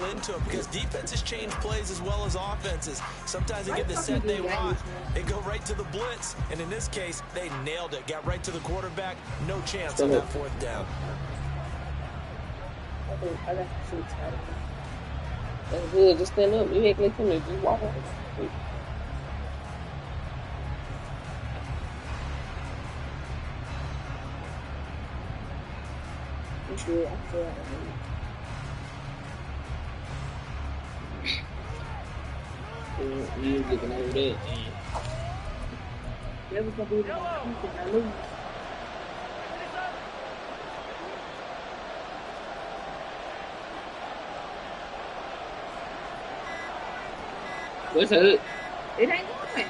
into it because defenses change plays as well as offenses. Sometimes they get the set they want. They go right to the blitz, and in this case, they nailed it. Got right to the quarterback. No chance on that fourth down. I got some time. That's good. Just stand up. You ain't going to just walk on. I'm sure I feel like you ain't looking over that. Never gonna be I lose. What's up? It ain't going.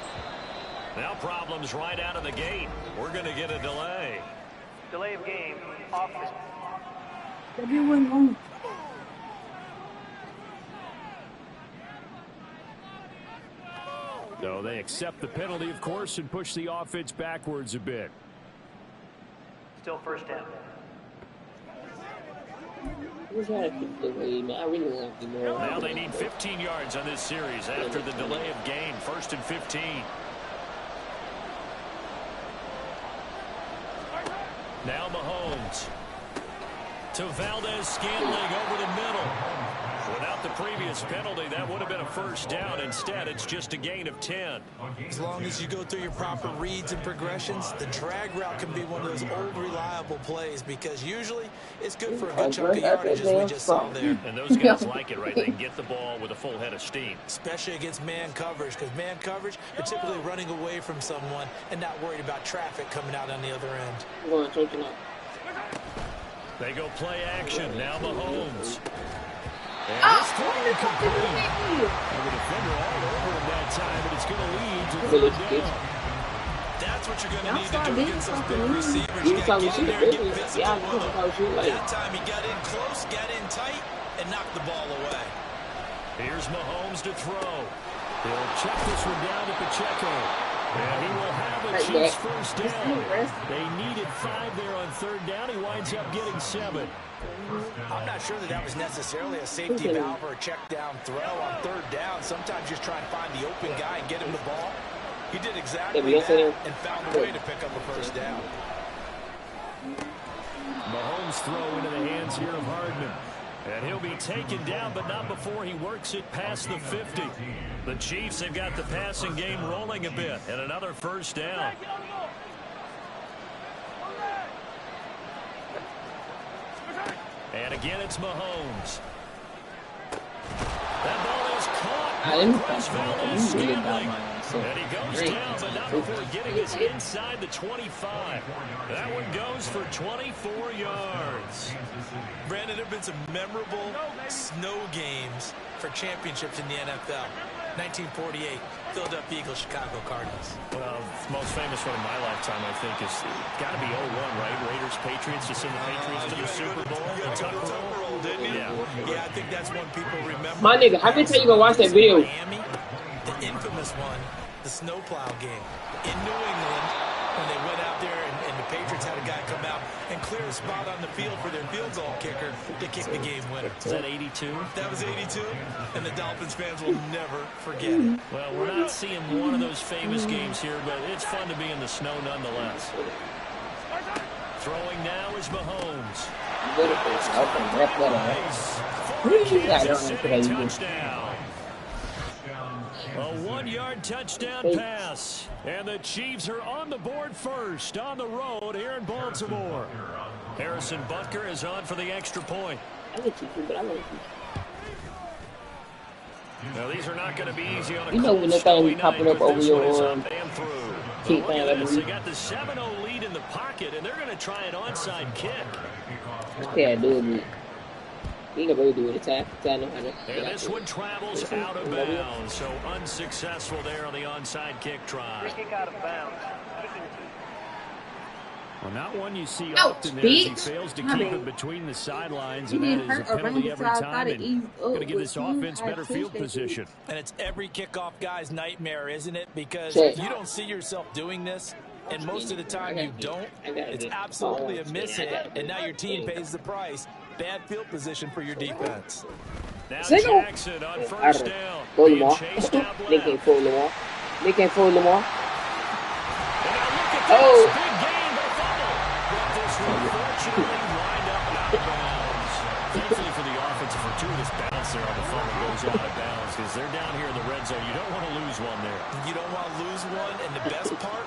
Now problems right out of the gate. We're going to get a delay. Delay of game. Offense. Everyone won. So they accept the penalty, of course, and push the offense backwards a bit. Still first down. Now they need 15 yards on this series after the delay of game. 1st and 15. Now Mahomes to Valdez-Scantling over the middle. Without the previous penalty, that would have been a first down. Instead, it's just a gain of 10. As long as you go through your proper reads and progressions, the drag route can be one of those old reliable plays because usually it's good for a good chunk of yardage, as we just saw there. And those guys like it, right? They can get the ball with a full head of steam. Especially against man coverage, because man coverage, you're typically running away from someone and not worried about traffic coming out on the other end. They go play action. Now Mahomes. And this throw incomplete. And the defender all over him that time, but it's going to lead to third down. That's what you're going to need to do against those big receivers. You got to get in there and get physical with them. That time he got in close, got in tight, and knocked the ball away. Here's Mahomes to throw. He'll check this one down to Pacheco. And he will have a Chiefs first down. They needed 5 there on third down. He winds up getting 7. I'm not sure that was necessarily a safety valve or a check down throw on third down. Sometimes just try and find the open guy and get him the ball. He did exactly that and found a way to pick up a first down. Mahomes throw into the hands here of Hardman. And he'll be taken down, but not before he works it past the 50. The Chiefs have got the passing game rolling a bit, and another first down. And again, it's Mahomes. That ball is caught. And he goes down, but not before getting us inside the 25. That one goes for 24 yards. Brandon, there have been some memorable snow games for championships in the NFL. 1948, Philadelphia Eagles, Chicago Cardinals. Well, the most famous one in my lifetime, I think, is got to be 01, right? Raiders, Patriots, to send the Patriots to the Super Bowl. The Tucker roll, didn't you? Yeah, I think that's one people remember. My nigga, how many times you gonna watch that video? Miami, the infamous one, the snowplow game in New England, when they went out there and the Patriots had a guy come out and clear a spot on the field for their field goal kicker to kick the game winner. Is that 82? That was 82, and the Dolphins fans will never forget it. Well, we're not seeing one of those famous games here, but it's fun to be in the snow nonetheless. Throwing now is Mahomes. Touchdown. A 1-yard touchdown pass. And the Chiefs are on the board first on the road here in Baltimore. Harrison Butker is on for the extra point. Now, these are not going to be easy on a cold, snowy night, but this one is up and through. Look at this. They got the 7-0 lead in the pocket, and they're going to try an onside kick. Can't do it. He can really do it. And this one travels out of bounds, so unsuccessful there on the onside kick try. Free kick out of bounds. Well, not one you see often there as he fails to keep it between the sidelines, and that is a penalty every time, and going to give this offense better field position. And it's every kickoff guy's nightmare, isn't it? Because if you don't see yourself doing this, and most of the time you don't, it's absolutely a miss hit, and now your team pays the price. Bad field position for your defense. Now Single. Jackson on first down. Go Being Lamar. chased out They left. can't fool Lamar. They can't fool Lamar. And now look at this. Oh. Big gain, but a fumble. But this one fortunately lined up and out of bounds. Thankfully for the offense, a fortuitous bounce there on the fumble goes out of bounds because they're down here in the red zone. You don't want to lose one there. You don't want to lose one, and the best part,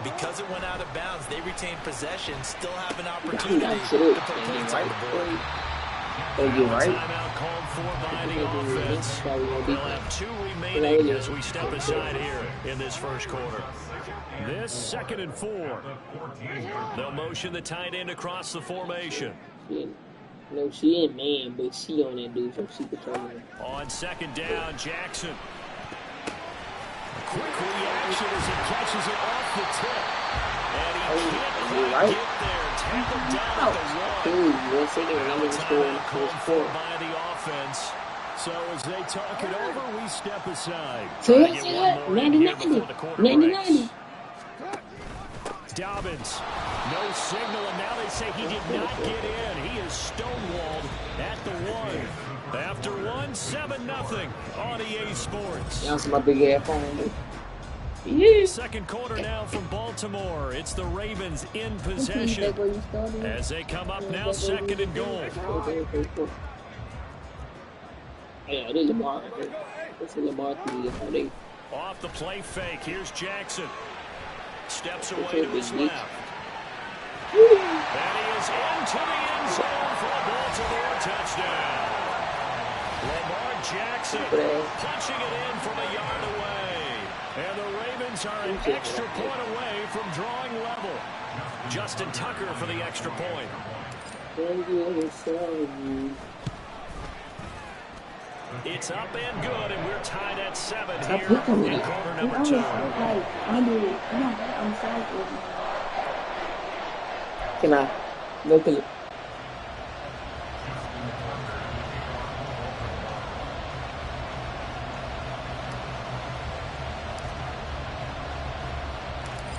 because it went out of bounds, they retained possession, still have an opportunity to put points on the board. Oh, you're right. Timeout called for by the offense. They'll have 2 remaining as we step aside here in this first quarter. This 2nd and 4. They'll motion the tight end across the formation. No, she ain't man, but she on that dude, so she can tell me. On 2nd down, Jackson. Quick reaction as he catches it off the tip. And he can't quite get there. Tackled down at the 1. Ooh, 1 second, and I'm going to score Called for by the offense. So as they talk it over, we step aside. So it's 90-90. Dobbins, no signal, and now they say he did not get in. He is stonewalled at the 1. After 1, 7-0 on EA Sports. That's my big ass phone, dude. Yeah. 2nd quarter now from Baltimore. It's the Ravens in possession as they come up now 2nd and goal. Yeah, it is Lamar. It's a Lamar thing. Off the play fake. Here's Jackson. Steps away to his left. And he is into the end zone for a Baltimore touchdown. Lamar Jackson punching it in from a yard away. And the Ravens are an extra point away from drawing level. Justin Tucker for the extra point. It's up and good, and we're tied at 7 here in quarter number 2. Can I look at it?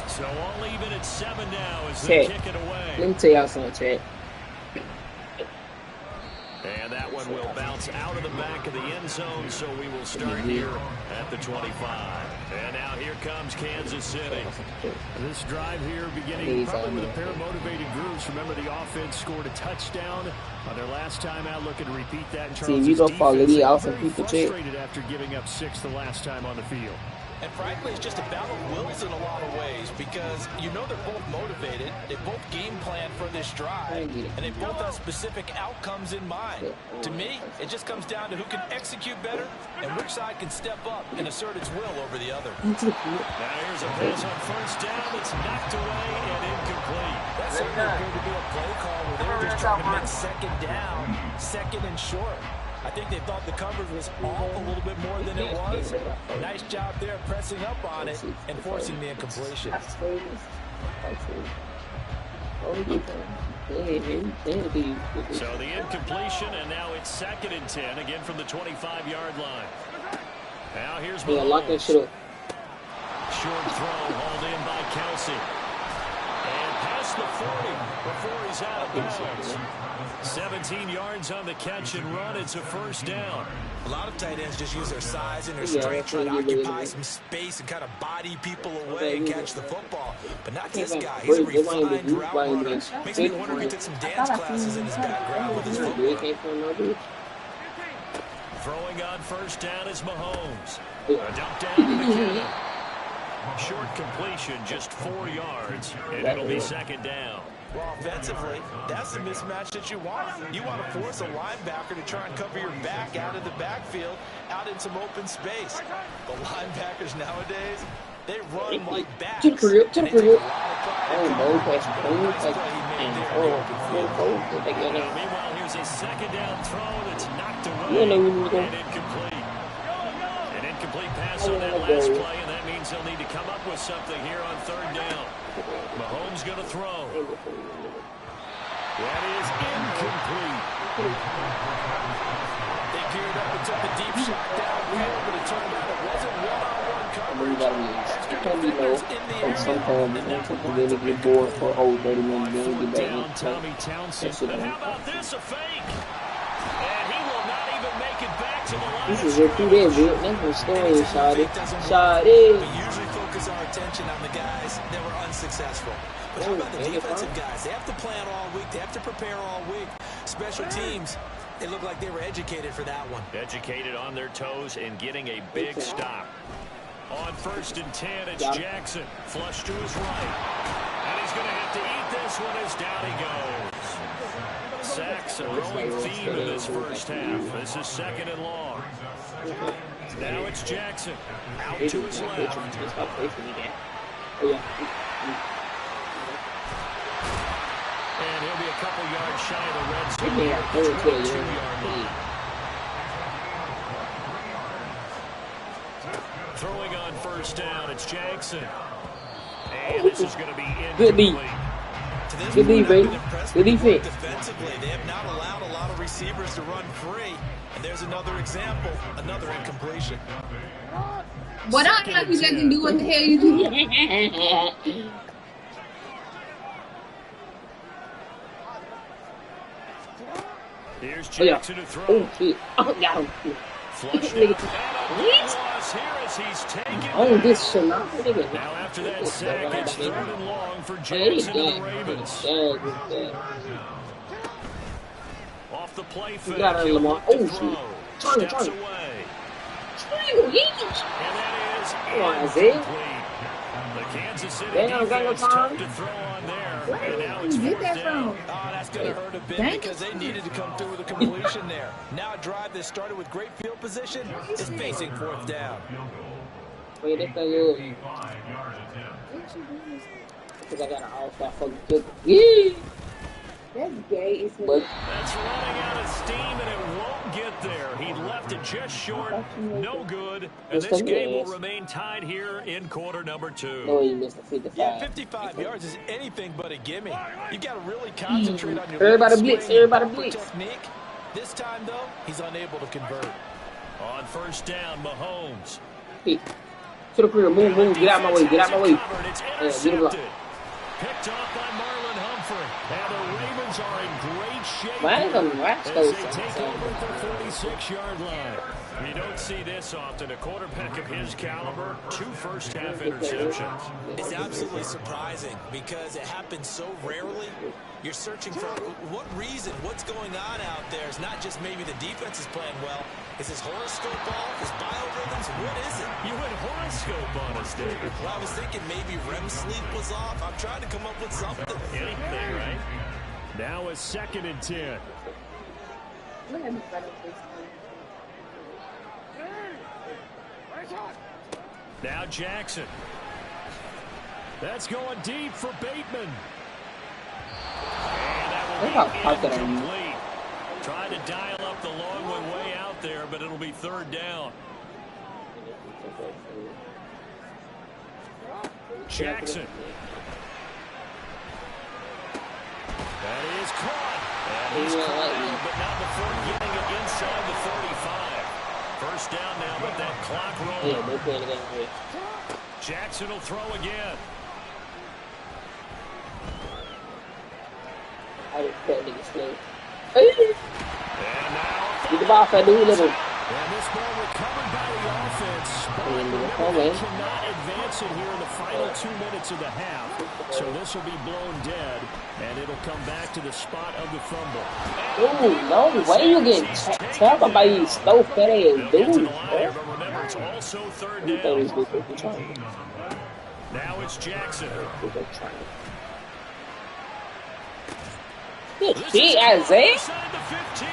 So all even at 7 now as they kick it away. Let me tell y'all something, Chad. And that one will bounce out of the back of the end zone, so we will start here at the 25. And now here comes Kansas City. This drive here beginning probably with a pair of motivated groups. Remember, the offense scored a touchdown on their last time out. Looking to repeat that in Charles' defense. Very frustrated after giving up 6 the last time on the field. And frankly, it's just a battle of wills in a lot of ways because you know they're both motivated. They both game plan for this drive, and they both have specific outcomes in mind. To me, it just comes down to who can execute better and which side can step up and assert its will over the other. Now here's a pass on first down. It's knocked away and incomplete. That certainly appeared to be a play call where they were just trying to make 2nd down, 2nd and short. I think they thought the coverage was off a little bit more than it was. Nice job there pressing up on it and forcing the incompletion. So the incompletion, and now it's 2nd and 10, again from the 25-yard line. Now here's Mahomes. Short throw hauled in by Kelsey. And past the 40 before he's out of bounds. 17 yards on the catch and run. It's a first down. A lot of tight ends just use their size and their strength, try to occupy some space and kind of body people away and catch the football. But not this guy. He's a refined route runner. Makes me wonder if he took some dance classes in his background with his football. Throwing on first down is Mahomes. A dump down to McKinnon. Short completion, just 4 yards, and it'll be 2nd down. Well, offensively, that's the mismatch that you want. You want to force a linebacker to try and cover your back out of the backfield, out in some open space. The linebackers nowadays, they run like bats. To the crib. Oh, Meanwhile, here's a 2nd down throw that's knocked away and incomplete. An incomplete pass on that last play, and that means they'll need to come up with something here on 3rd down. Mahomes going to throw. That is incomplete. They geared up and took a deep shot downfield, but it turned out it wasn't one-on-one coverage. Tommy Townsend. And how about this, a fake? And he will not even make it back. to the line. This is what you did, dude. That's what story, Shawty. We usually focus our attention on the guys that were unsuccessful. But how about the defensive guys? They have to plan all week. They have to prepare all week. Special teams, they look like they were educated for that one. Educated on their toes and getting a big stop. On 1st and 10, it's Jackson. Flush to his right. And he's going to have to eat this one as down he goes. Sacks a growing theme in this first half. This is 2nd and long. Now it's Jackson. Out to his left. And he'll be a couple yards shy of the red zone. 22-yard line. Throwing on 1st down, it's Jackson. And this is going to be incomplete. Good defense. Good defense. Defensively, they have not allowed a lot of receivers to run free. And there's another example, another incompletion. What I like you guys can do what the hell you do. Here's Jackson to throw. Oh, shit. Oh, got him. Flushed Nigga. out. Oh, this shit not. Now after that sack, it's 3rd and long for Jackson and the Ravens. Off the play fake. Got her, Lamar. Oh, shit. Steps away. And that is incomplete. The Kansas City defense tough to throw on there. And now it's 4th down. Oh, that's going to hurt a bit because they needed to come through with a completion there. Now a drive that started with great field position is facing 4th down. Wait, that's so good. Because I got an all-star fucking good. Yeah. That's gay. That's running out of steam, and it won't get there. He left it just short. No good. And this game will remain tied here in quarter number 2. No, you missed the 55. Yeah, 55 yards is anything but a gimme. You got to really concentrate on your everybody blitz. Everybody blitz. Technique. This time, though, he's unable to convert. On 1st down, Mahomes. Hey. To the career. Move, move. Get out my way. Get out my way. It's intercepted. Picked off by Marlon Humphrey. And the Ravens are in great shape as they take over at the 46-yard line. You don't see this often. A quarterback of his caliber, 2 first-half interceptions. It's absolutely surprising because it happens so rarely. You're searching for what reason, what's going on out there. It's not just maybe the defense is playing well. Is his horoscope off? His biorhythms? What is it? You went horoscope on us, David. Well, I was thinking maybe REM sleep was off. I'm trying to come up with something. Anything, right? Now a 2nd and 10. Now Jackson. That's going deep for Bateman. And that will be incomplete. Trying to dial up the long one way out there, but it'll be 3rd down. Jackson. That is caught. And he's caught, but not before getting it inside the 35. 1st down now, but that clock rolling. Jackson will throw again. I just felt niggas slow. And now Get the ball, fat dude, little. and this ball recovered by the offense. But they cannot advance it here in the final 2 minutes of the half. So this will be blown dead, and it'll come back to the spot of the fumble. Ooh, no way you getting tackled by you slow fat ass dude. But remember, it's also 3rd down. Now it's Jackson. Good shit, Isaiah. Inside the 15.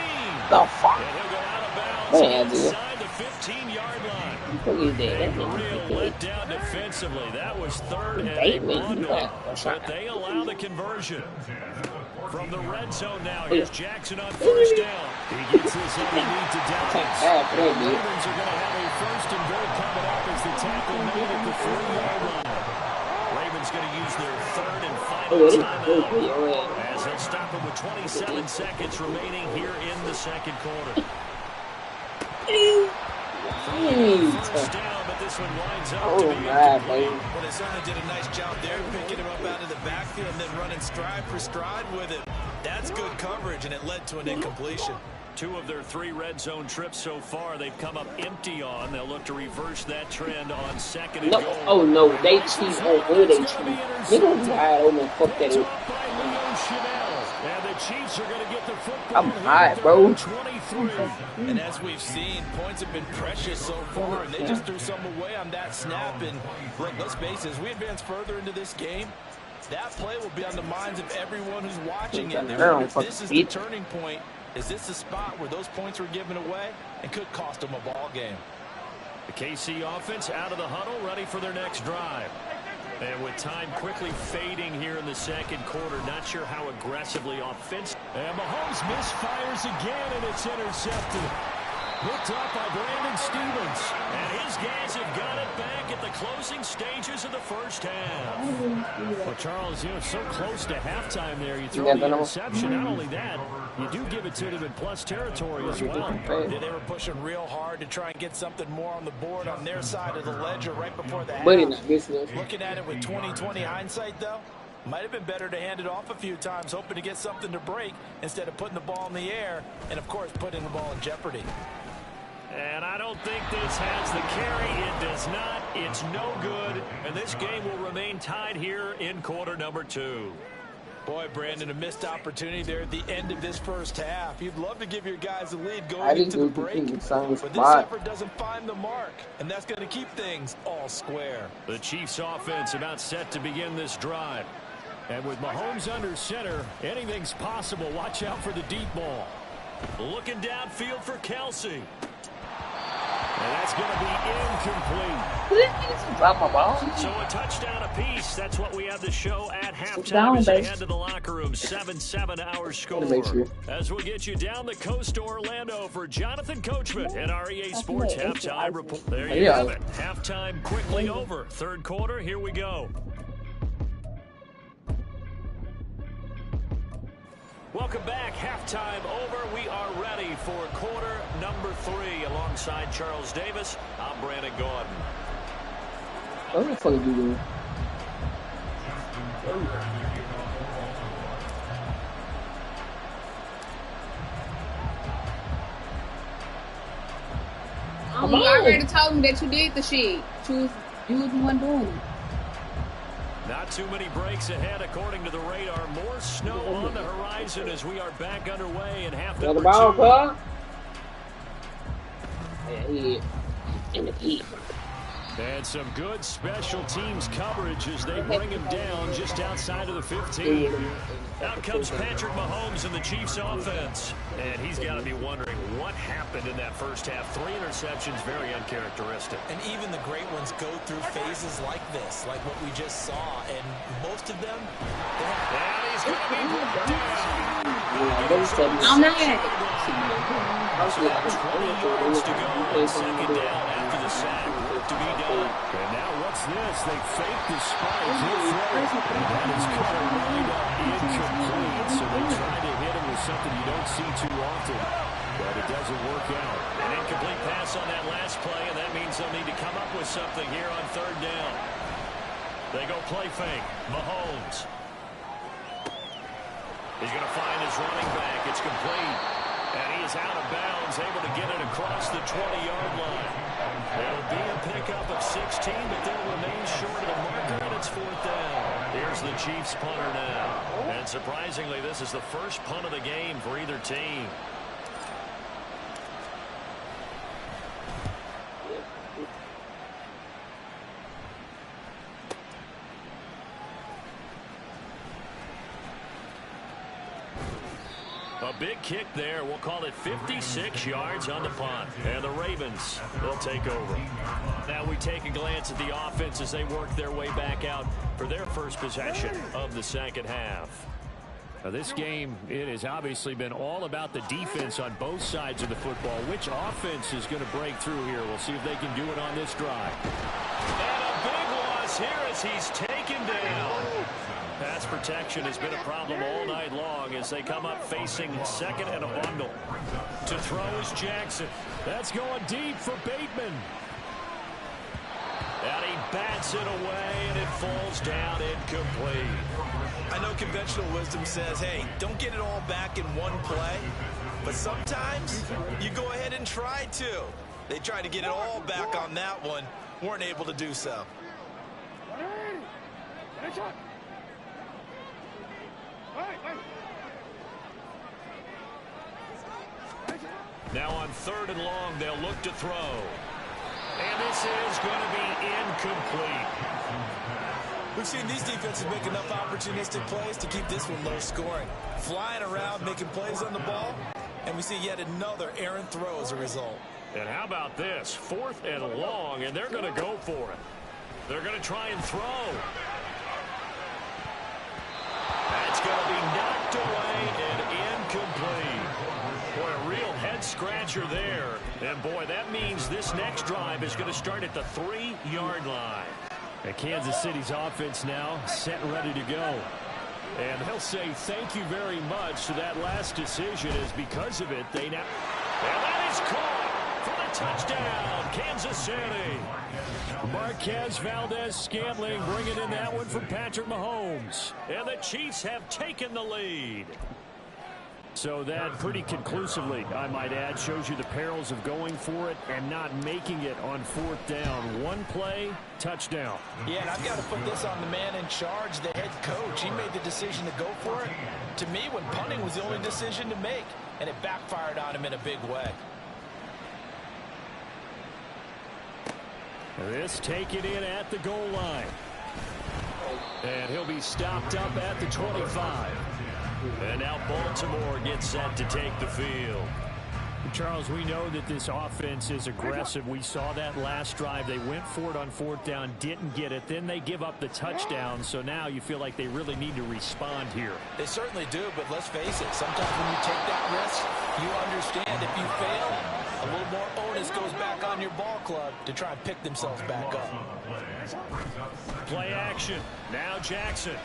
The fuck? And he'll go out of bounds Man, dude. inside the 15-yard line. Look at that. A real letdown defensively. That was 3rd and a bundle, but they allow the conversion. From the red zone now, here's Jackson on 1st down. He gets this underneath to Dallas. The Ravens are going to have a 1st and goal coming up as the tackle made at the 4-yard line. Ravens going to use their 3rd and final timeout as they'll stop him with 27 seconds remaining here in the 2nd quarter. 1st down, but this one winds up to be incomplete. Well, they certainly did a nice job there, picking him up out of the backfield and then running stride for stride with it. That's good coverage, and it led to an incompletion. 2 of their 3 red zone trips so far, they've come up empty on. They'll look to reverse that trend on 2nd and goal. Oh no, they cheat. Oh, where they cheat? Niggas wide open. Fuck that up. And the Chiefs are going to get the football. I'm hot, bro. 23. And as we've seen, points have been precious so far, and they just threw some away on that snap. And look, let's face it, as we advance further into this game, that play will be on the minds of everyone who's watching it. If this is the turning point, is this the spot where those points were given away and could cost them a ball game? The KC offense out of the huddle, ready for their next drive. And with time quickly fading here in the second quarter, not sure how aggressively offensive. And Mahomes misfires again, and it's intercepted. Picked up by Brandon Stevens. And his guys have got it back at the closing stages of the first half. Well, Charles, you know, so close to halftime there. You throw the interception. Not only that, you do give it to them in plus territory as well. Yeah, they were pushing real hard to try and get something more on the board on their side of the ledger right before the half. Looking at it with 20/20 hindsight, though, might have been better to hand it off a few times, hoping to get something to break instead of putting the ball in the air and, of course, putting the ball in jeopardy. And I don't think this has the carry. It does not. It's no good. And this game will remain tied here in quarter number 2. Boy, Brandon, a missed opportunity there at the end of this first half. You'd love to give your guys a lead going into the break, but this effort doesn't find the mark, and that's going to keep things all square. The Chiefs offense about set to begin this drive. And with Mahomes under center, anything's possible. Watch out for the deep ball. Looking downfield for Kelsey. And that's going to be incomplete. Drop my ball. So a touchdown apiece. That's what we have to show at halftime as they head to the locker room. 7-7 our score. As we get you down the coast to Orlando for Jonathan Coachman and our EA Sports halftime report. There you have it. Halftime quickly over. Third quarter, here we go. Welcome back. Halftime over. We are ready for quarter number 3. Alongside Charles Davis, I'm Brandon Gordon. What the fuck are you doing? You already told me that you did the shit. You was the one doing it. Not too many breaks ahead, according to the radar. More snow on the horizon as we are back underway in half number 2. And some good special teams coverage as they bring him down just outside of the 15. Out comes Patrick Mahomes in the Chiefs offense. And he's got to be wondering what happened in that first half. 3 interceptions, very uncharacteristic. And even the great ones go through phases like this, like what we just saw. And most of them, and he's going to be brought down. I'm not. 20 yards to go on second down after the sack. To be done. And now what's this? They fake the spike. That is caught right up incomplete. So they try to hit him with something you don't see too often. But it doesn't work out. An incomplete pass on that last play, and that means they'll need to come up with something here on third down. They go play fake. Mahomes. He's going to find his running back. It's complete. And he is out of bounds, able to get it across the 20-yard line. It'll be a pickup of 16, but they'll remain short of the marker, and it's fourth down. Here's the Chiefs punter now. And surprisingly, this is the first punt of the game for either team. A big kick there. We'll call it 56 yards on the punt. And the Ravens, they'll take over. Now we take a glance at the offense as they work their way back out for their first possession of the second half. Now this game, it has obviously been all about the defense on both sides of the football. Which offense is going to break through here? We'll see if they can do it on this drive. And a big loss here as he's taken down. Pass protection has been a problem all night long as they come up facing second and a bundle. To throw is Jackson. That's going deep for Bateman. And he bats it away, and it falls down incomplete. I know conventional wisdom says, hey, don't get it all back in one play. But sometimes you go ahead and try to. They tried to get it all back on that one. Weren't able to do so. Now on 3rd and long, they'll look to throw. And this is going to be incomplete. We've seen these defenses make enough opportunistic plays to keep this one low scoring. Flying around, making plays on the ball, and we see yet another errant throw as a result. And how about this? 4th and long, and they're going to go for it. They're going to try and throw. That's going to be knocked away and incomplete. Boy, a real head-scratcher there. And, boy, that means this next drive is going to start at the 3-yard line. And Kansas City's offense now set and ready to go. And they'll say thank you very much to that last decision, as because of it, they now... And that is caught for the touchdown, Kansas City. Marquez Valdez-Scantling bringing in that one for Patrick Mahomes. And the Chiefs have taken the lead. So that pretty conclusively, I might add, shows you the perils of going for it and not making it on 4th down. One play, touchdown. Yeah, and I've got to put this on the man in charge, the head coach. He made the decision to go for it. To me, when punting was the only decision to make, and it backfired on him in a big way. This taken in at the goal line. And he'll be stopped up at the 25. And now Baltimore gets set to take the field. Charles, we know that this offense is aggressive. We saw that last drive. They went for it on 4th down, didn't get it. Then they give up the touchdown. So now you feel like they really need to respond here. They certainly do, but let's face it. Sometimes when you take that risk, you understand if you fail, a little more onus goes back on your ball club to try and pick themselves back up. Play action. Now Jackson.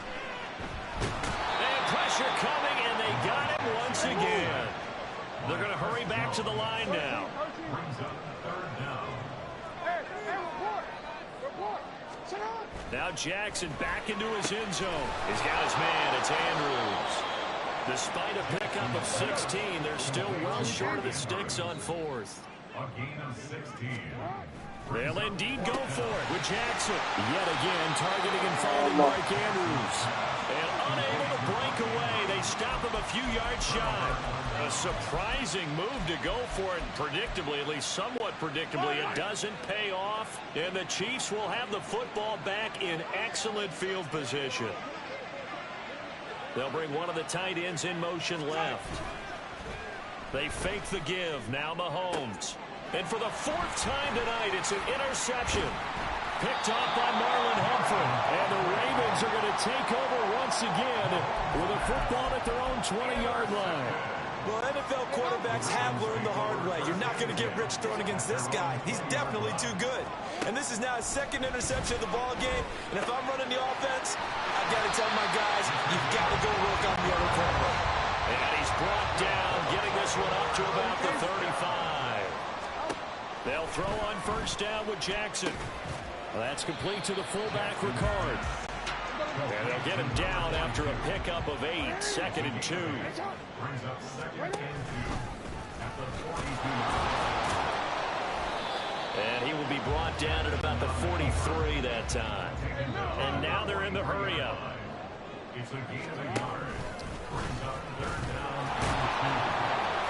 And pressure coming, and they got it once again. They're going to hurry back to the line now. Now Jackson back into his end zone. He's got his man. It's Andrews. Despite a pickup of 16, they're still well short of the sticks on 4th. A gain of 16. They'll indeed go for it with Jackson. Yet again, targeting and finding Mark Andrews. And unable to break away, they stop him a few yards shy. A surprising move to go for it. Predictably, at least somewhat predictably, it doesn't pay off. And the Chiefs will have the football back in excellent field position. They'll bring one of the tight ends in motion left. They fake the give. Now Mahomes. And for the 4th time tonight, it's an interception. Picked off by Marlon Humphrey. And the Ravens are going to take over once again with a football at their own 20-yard line. Well, NFL quarterbacks have learned the hard way. You're not going to get rich throwing against this guy. He's definitely too good. And this is now his 2nd interception of the ball game. And if I'm running the offense, I've got to tell my guys, you've got to go work on the other corner. And he's brought down, getting this one up to about the 35. They'll throw on 1st down with Jackson. Well, that's complete to the fullback, Ricard. And they'll get him down after a pickup of 8, 2nd and 2. And he will be brought down at about the 43 that time. And now they're in the hurry-up. It's a gain of a yard. Brings up 3rd down.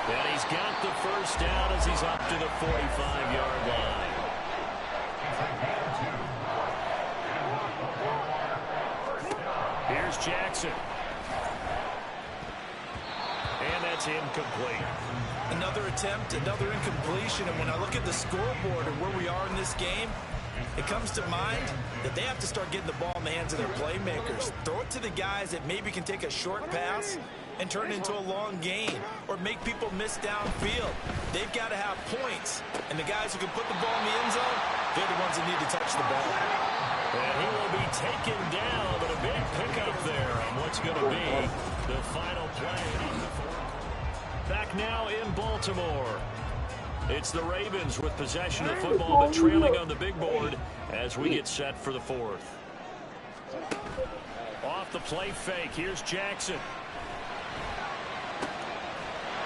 And he's got the 1st down as he's up to the 45-yard line. Here's Jackson. And that's incomplete. Another attempt, another incompletion. And when I look at the scoreboard and where we are in this game, it comes to mind that they have to start getting the ball in the hands of their playmakers. Throw it to the guys that maybe can take a short pass and turn it into a long gain or make people miss downfield. They've got to have points. And the guys who can put the ball in the end zone, they're the ones that need to touch the ball. And he will be taken down, but a big pickup there on what's going to be the final play. Back now in Baltimore. It's the Ravens with possession of the football, but trailing on the big board as we get set for the fourth. Off the play fake, here's Jackson.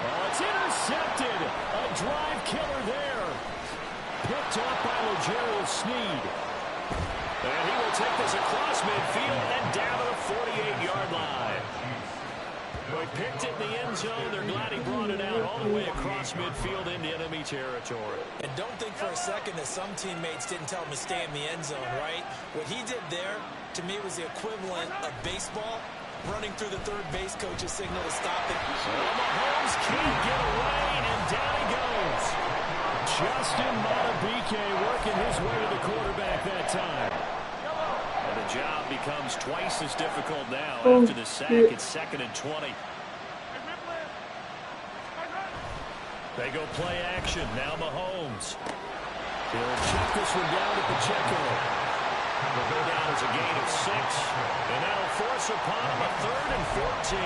Oh, it's intercepted. A drive killer there. Picked off by L'Jarius Sneed. And he will take this across midfield and down to the 48-yard line. They picked it in the end zone. They're glad he brought it out all the way across midfield into enemy territory. And don't think for a second that some teammates didn't tell him to stay in the end zone, right? What he did there, to me, was the equivalent of baseball running through the third base coach's signal to stop it. Mahomes can't get away, and down he goes. Justin Madubuike working his way to the quarterback that time. And the job becomes twice as difficult now after the sack. It's 2nd and 20. They go play action. Now Mahomes. He'll check this one down to Pacheco. They'll go down as a gain of 6. And that'll force upon him a 3rd and 14.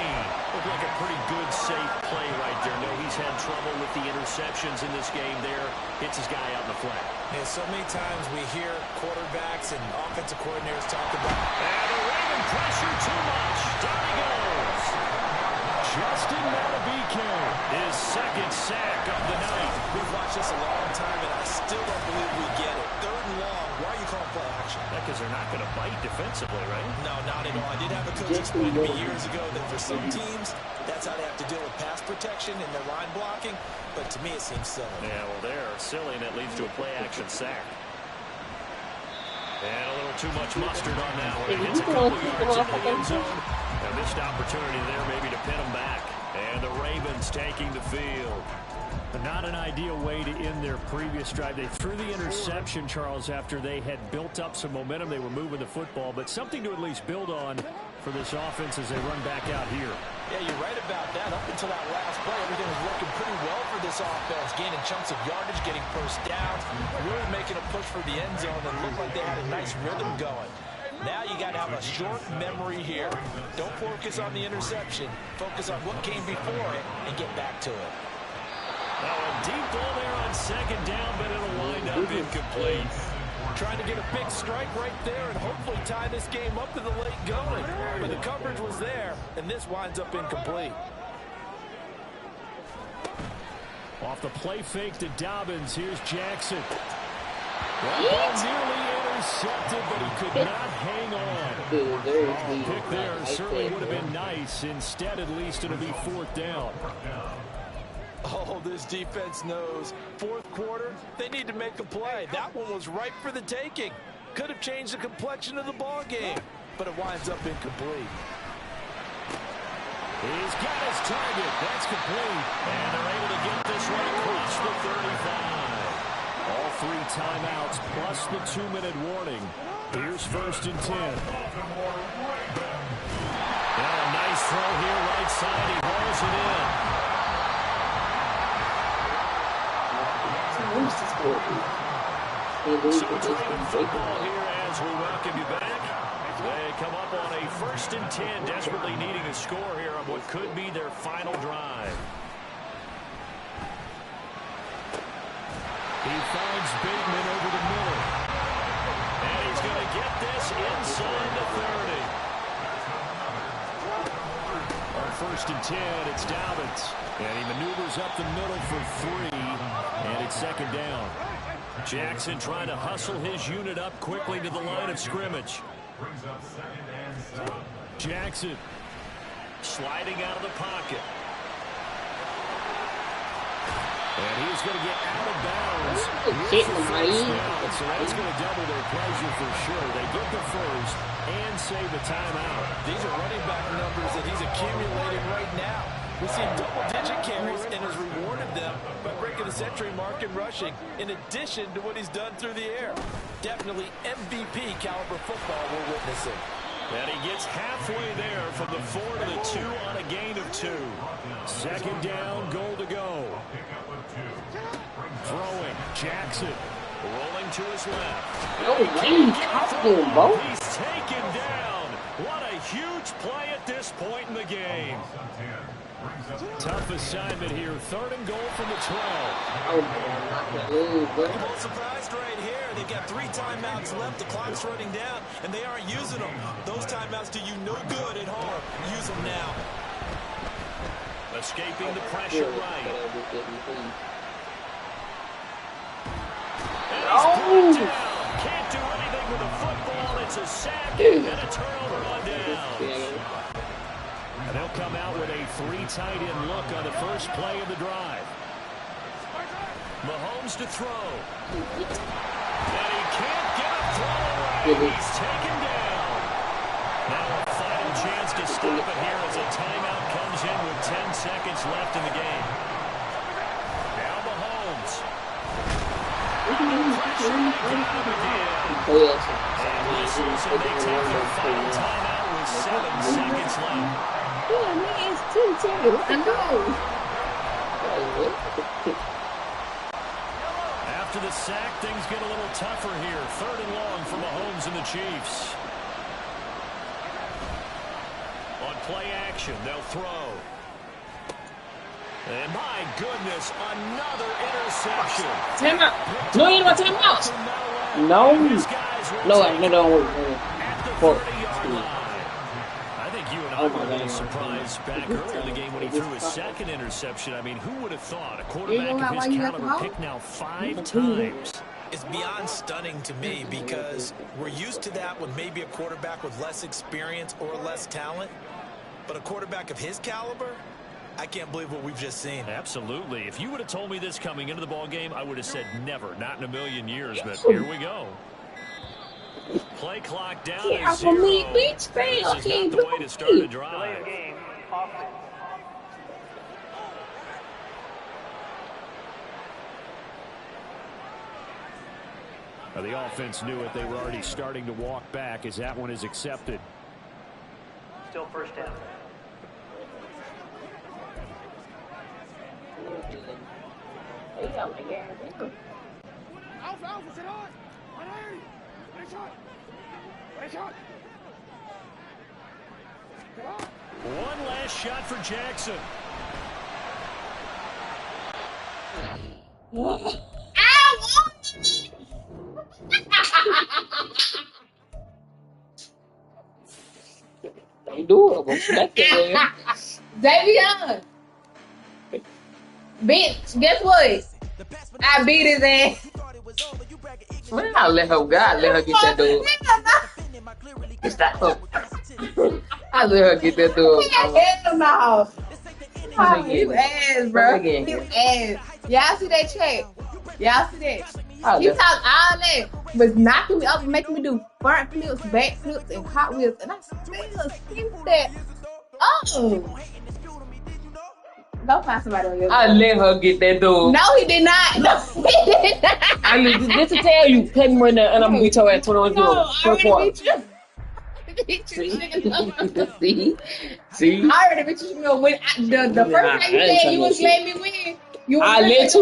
Looked like a pretty good, safe play right there. No, he's had trouble with the interceptions in this game there. Hits his guy out in the flat. And so many times we hear quarterbacks and offensive coordinators talk about, and the Raven pressure too much. Down he goes. Justin Madubuike, his 2nd sack of the night. We've watched this a long time, and I still don't believe we get it. 3rd and long. Why are you calling play action? Because they're not going to bite defensively, right? No, not at all. I did have a coach explain to me years ago that for some teams, that's how they have to deal with pass protection and their line blocking. But to me, it seems silly. Yeah, well, they're silly, and it leads to a play-action sack. And a little too much mustard on that one. It's a couple yards into the end zone. A missed opportunity there maybe to pin them back. And the Ravens taking the field. But not an ideal way to end their previous drive. They threw the interception, Charles, after they had built up some momentum. They were moving the football, but something to at least build on for this offense as they run back out here. Yeah, you're right about that. Up until that last play, everything was working pretty well for this offense, gaining chunks of yardage, getting first downs, really making a push for the end zone, and looked like they had a nice rhythm going. Now you got to have a short memory here. Don't focus on the interception. Focus on what came before it and get back to it. Now a deep ball there on 2nd down, but it'll wind up incomplete. Trying to get a big strike right there and hopefully tie this game up in the late going. But the coverage was there, and this winds up incomplete. Off the play fake to Dobbins. Here's Jackson. Well, nearly intercepted, but he could not hang on. Pick there certainly would have been nice. Instead, at least, it'll be 4th down. Oh, this defense knows. 4th quarter, they need to make a play. That one was ripe for the taking. Could have changed the complexion of the ball game, but it winds up incomplete. He's got his target. That's complete. And they're able to get this one across the 35. All 3 timeouts plus the 2-minute warning. Here's 1st and 10. Now a nice throw here right side. He rolls it in. Supreme football here as we welcome you back. They come up on a 1st and 10, desperately needing a score here on what could be their final drive. He finds Bateman over the middle. And he's going to get this inside the 30. On 1st and 10, it's Dobbins. And he maneuvers up the middle for 3. And it's 2nd down. Jackson trying to hustle his unit up quickly to the line of scrimmage. Jackson sliding out of the pocket. And he's going to get out of bounds. So that's going to double their pleasure for sure. They get the first and save a timeout. These are running back numbers that he's accumulating right now. We've seen double-digit carries and has rewarded them by breaking the century mark in rushing, in addition to what he's done through the air. Definitely MVP caliber football we're witnessing. And he gets halfway there from the 4 to the 2 on a gain of 2. 2nd down, goal to go. Throwing, Jackson. Rolling to his left. No way, he's both. He's taken down. What a huge play at this point in the game. Tough assignment here. 3rd and goal from the 12. Oh, man. A little surprised right here. They've got 3 timeouts left. The clock's running down, and they aren't using them. Those timeouts do you no good at home. Use them now. Escaping the pressure right. And he's brought down. Can't do anything with the football. It's a sack and a turnover on downs. And they'll come out with a 3 tight end look on the first play of the drive. Mahomes to throw. And he can't get a throw away. He's taken down. Now a final chance to stop it here as a timeout comes in with 10 seconds left in the game. Now Mahomes. Pressure on the ground again. And whistles, and they take their final timeout with 7 seconds left. Yeah, man, it's 10 seconds. I know. After the sack, things get a little tougher here. 3rd and long for Mahomes and the Chiefs. On play action, they'll throw. And my goodness, another interception. Timeout. No, you don't want timeout. No, don't work. At the 30-yard line. I think you and I were a little surprised back earlier in the game when he threw his 2nd interception. I mean, who would have thought a quarterback of his caliber picked now 5 times? It's beyond stunning to me because we're used to that with maybe a quarterback with less experience or less talent. But a quarterback of his caliber, I can't believe what we've just seen. Absolutely. If you would have told me this coming into the ball game, I would have said never, not in a million years. But here we go. Play clock down to 0. This is not the way to start a Delay of drive. game. Offense. Now, the offense knew it. They were already starting to walk back as that one is accepted. Still first down. One last shot for Jackson. Don't do it. Davion. Bitch, guess what? I beat his ass. Man, I let her go. I let her get that dog. Stop. I let her get that dog. Hell no. Oh, you ass, bro. You ass. Y'all see that check? Y'all see that? You talk all that, but knocking me up and making me do front flips, back flips, and cartwheels, and I still think that. Oh. Go find somebody on your I let her get that dog. No, he did not. No, he did not. I mean, just to tell you, pay me right now, and I'm gonna beat your ass 21 No, I already beat you. See? I already beat you. When the first time you said you was letting me win, you was I let you